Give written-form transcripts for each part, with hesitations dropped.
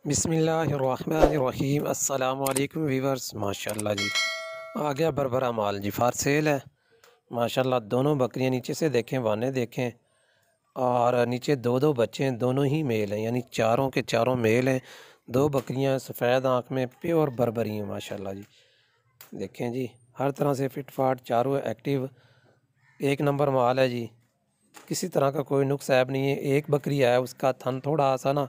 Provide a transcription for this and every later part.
बिस्मिल्लाहिर्रहमानिर्रहीम। अस्सलामु अलैकुम वीवर्स। माशाल्लाह जी आ गया बरबरा माल जी, फार सेल है माशाल्लाह। दोनों बकरियां नीचे से देखें, वाने देखें, और नीचे दो दो बच्चे हैं, दोनों ही मेल हैं, यानी चारों के चारों मेल हैं। दो बकरियां सफ़ेद आँख में प्योर बरबरी हैं माशाल्लाह जी। देखें जी, हर तरह से फिट फाट, चारों एक्टिव, एक नंबर माल है जी। किसी तरह का कोई नुक्स ऐब नहीं है। एक बकरी है, उसका थन थोड़ा सा ना,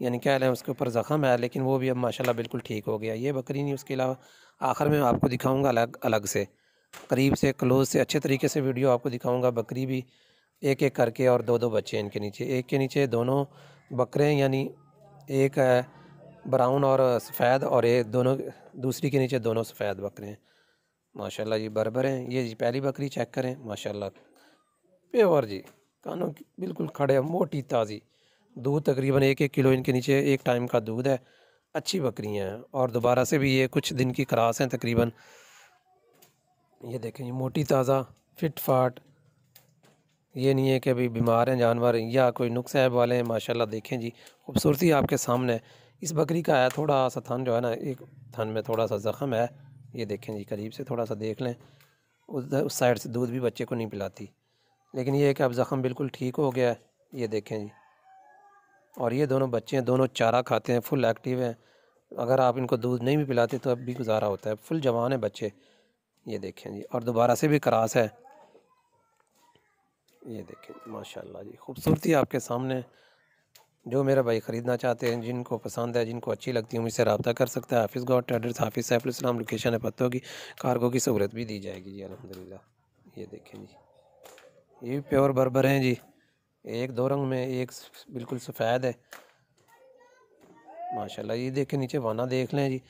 यानी कह लें उसके ऊपर ज़ख़म है, लेकिन वो भी अब माशाल्लाह बिल्कुल ठीक हो गया। ये बकरी नहीं, उसके अलावा आखिर में आपको दिखाऊंगा अलग अलग से, करीब से, क्लोज से, अच्छे तरीके से वीडियो आपको दिखाऊंगा। बकरी भी एक एक करके, और दो दो बच्चे इनके नीचे, एक के नीचे दोनों बकरे, यानी एक है ब्राउन और सफ़ेद, और एक दोनों दूसरी के नीचे दोनों सफ़ेद बकरे हैं माशाल्लाह जी, बरबर हैं। ये जी पहली बकरी चेक करें माशाल्लाह, प्योर जी, कानों की बिल्कुल खड़े, मोटी ताज़ी, दूध तकरीबन एक एक किलो इनके नीचे एक टाइम का दूध है। अच्छी बकरियां हैं, और दोबारा से भी ये कुछ दिन की क्रास हैं तकरीबन। ये देखें, ये मोटी ताज़ा फिट फाट, ये नहीं है कि अभी बीमार हैं जानवर या कोई नुक्स ऐब वाले हैं माशाल्लाह। देखें जी, खूबसूरती आपके सामने है। इस बकरी का है थोड़ा सा थन जो है ना, एक थन में थोड़ा सा ज़ख़म है। ये देखें जी, करीब से थोड़ा सा देख लें, उस साइड से दूध भी बच्चे को नहीं पिलाती, लेकिन ये है कि अब ज़ख़म बिल्कुल ठीक हो गया है। ये देखें जी, और ये दोनों बच्चे हैं, दोनों चारा खाते हैं, फुल एक्टिव हैं। अगर आप इनको दूध नहीं भी पिलाते तो अब भी गुजारा होता है, फुल जवान है बच्चे। ये देखें जी, और दोबारा से भी क्रास है। ये देखें माशाल्लाह जी, खूबसूरती आपके सामने। जो मेरा भाई ख़रीदना चाहते हैं, जिनको पसंद है, जिनको अच्छी लगती है, मुझसे रब्ता कर सकता है। हाफिज़ गॉड ट्रेडर्स, हाफिज़ सैफुल इस्लाम, लोकेशन है पत्तों की, कार्गो की सहूलत भी दी जाएगी जी अल्हम्दुलिल्लाह। ये देखें जी, ये भी प्योर बर्बर हैं जी, एक दो रंग में, एक बिल्कुल सफ़ेद है माशाल्लाह। ये देखें नीचे वाना देख लें जी,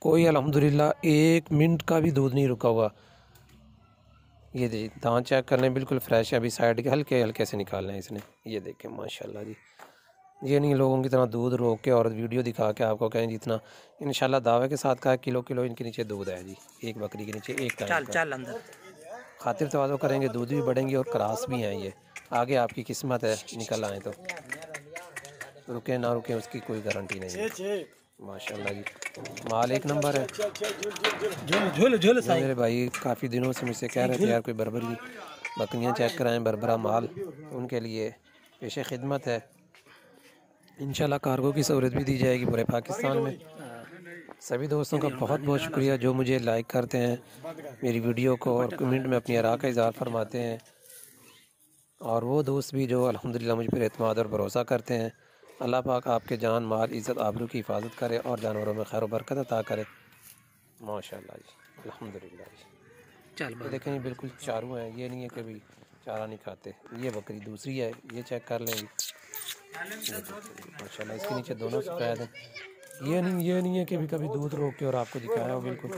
कोई अल्हम्दुलिल्लाह एक मिनट का भी दूध नहीं रुका हुआ। ये जी दांत चेक कर लें, बिल्कुल फ्रेश है, अभी साइड के हल्के हल्के से निकालना है इसने। ये देखें माशाल्लाह जी, ये नहीं लोगों की तरह दूध रोक के और वीडियो दिखा के आपको कहें जितना, इंशाल्लाह दावे के साथ कहा किलो किलो इनके नीचे दूध है जी, एक बकरी के नीचे एक टाइम का। चल अंदर खातिर तवाज़ो करेंगे, दूध भी बढ़ेंगे और क्रास भी हैं। ये आगे आपकी किस्मत है, निकल आए तो, रुके ना रुके उसकी कोई गारंटी नहीं है माशाल्लाह जी। माल एक नंबर है। जो मेरे भाई काफ़ी दिनों से मुझसे कह रहे थे यार कोई बर्बरी बकरियां चेक कराएं, बरबरा माल, उनके लिए पेशे खिदमत है। इंशाल्लाह कार्गो की सहूलत भी दी जाएगी पूरे पाकिस्तान में। सभी दोस्तों का बहुत बहुत शुक्रिया जो मुझे लाइक करते हैं मेरी वीडियो को, और कमेंट में अपनी आरा का इज़हार फरमाते हैं, और वो दोस्त भी जो अल्हम्दुलिल्लाह मुझ पर एतमाद और भरोसा करते हैं। अल्लाह पाक आपके जान माल इज़्ज़त आबरू की हिफाजत करे और जानवरों में खैर बरकत अता करे माशाल्लाह जी, अल्हम्दुलिल्लाह जी। चल ये देखें, ये बिल्कुल चारू हैं, ये नहीं है कि भी चारा नहीं खाते। ये बकरी दूसरी है, ये चेक कर लें जी, माशाल्लाह इसके नीचे दोनों सफ़ेद हैं। ये नहीं है कि भी कभी दूध रोक के और आपको दिखाया हो, बिल्कुल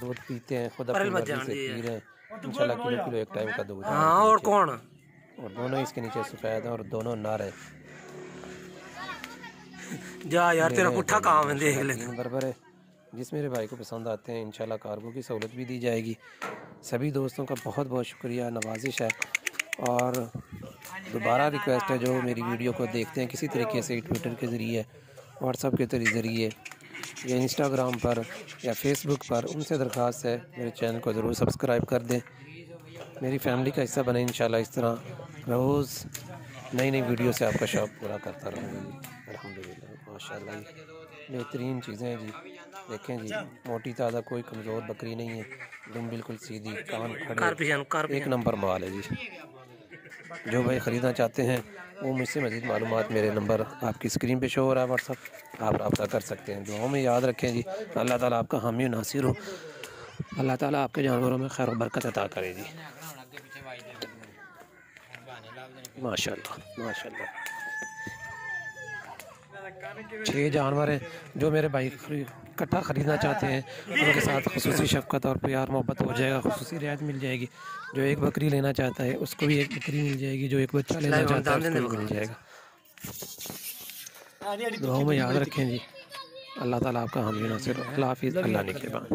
दूध पीते हैं, खुद अपनी मर्जी से पी रहे हैं। इंशाल्लाह किलो किलो एक टाइम का दूध है। और कौन, और दोनों इसके नीचे सफ़ेद हैं, और दोनों नर हैं। जा यार तेरा पुट्ठा काम है, देख ले। बरबर है, जिस मेरे भाई को पसंद आते हैं इंशाल्लाह कार्गो की सहूलत भी दी जाएगी। सभी दोस्तों का बहुत बहुत शुक्रिया, नवाजिश है, और दोबारा रिक्वेस्ट है जो मेरी वीडियो को देखते हैं किसी तरीके से, ट्विटर के ज़रिए, व्हाट्सअप के ज़रिए, या इंस्टाग्राम पर या फेसबुक पर, उनसे दरख्वास्त है मेरे चैनल को ज़रूर सब्सक्राइब कर दें, मेरी फैमिली का हिस्सा बने इंशाल्लाह। इस तरह रोज़ नई नई वीडियो से आपका शौक़ पूरा करता रहूँगा जी अल्हम्दुलिल्लाह माशाल्लाह जी। बेहतरीन चीज़ें हैं जी, देखें जी, मोटी ताज़ा, कोई कमज़ोर बकरी नहीं है, दुम बिल्कुल सीधी, कान खड़े, एक नंबर माल है जी। जो भाई ख़रीदना चाहते हैं वो मुझसे मज़ीद मालूमात, मेरे नंबर आपकी स्क्रीन पे शो हो रहा है व्हाट्सअप, आप रब्ता कर सकते हैं। दुआओं में याद रखें जी, अल्लाह ताला आपका हामी नासिर हो, अल्लाह ताला आपके जानवरों में खैर बरकत अता करे जी माशाल्लाह माशाल्लाह। 6 जानवर हैं, जो मेरे भाई इकट्ठा ख़रीदना चाहते हैं उनके साथ खुसूसी शफ़क़त और प्यार मोहब्बत हो जाएगा, खुसूसी रियायत मिल जाएगी। जो एक बकरी लेना चाहता है उसको भी एक बकरी मिल जाएगी, जो एक बच्चा लेना चाहता है उसको भी मिल जाएगा। दुआओं में याद रखें जी, अल्लाह ताला आपका हामी नासिर हो। अल्लाह हाफ़िज़, अल्लाह निगहबान।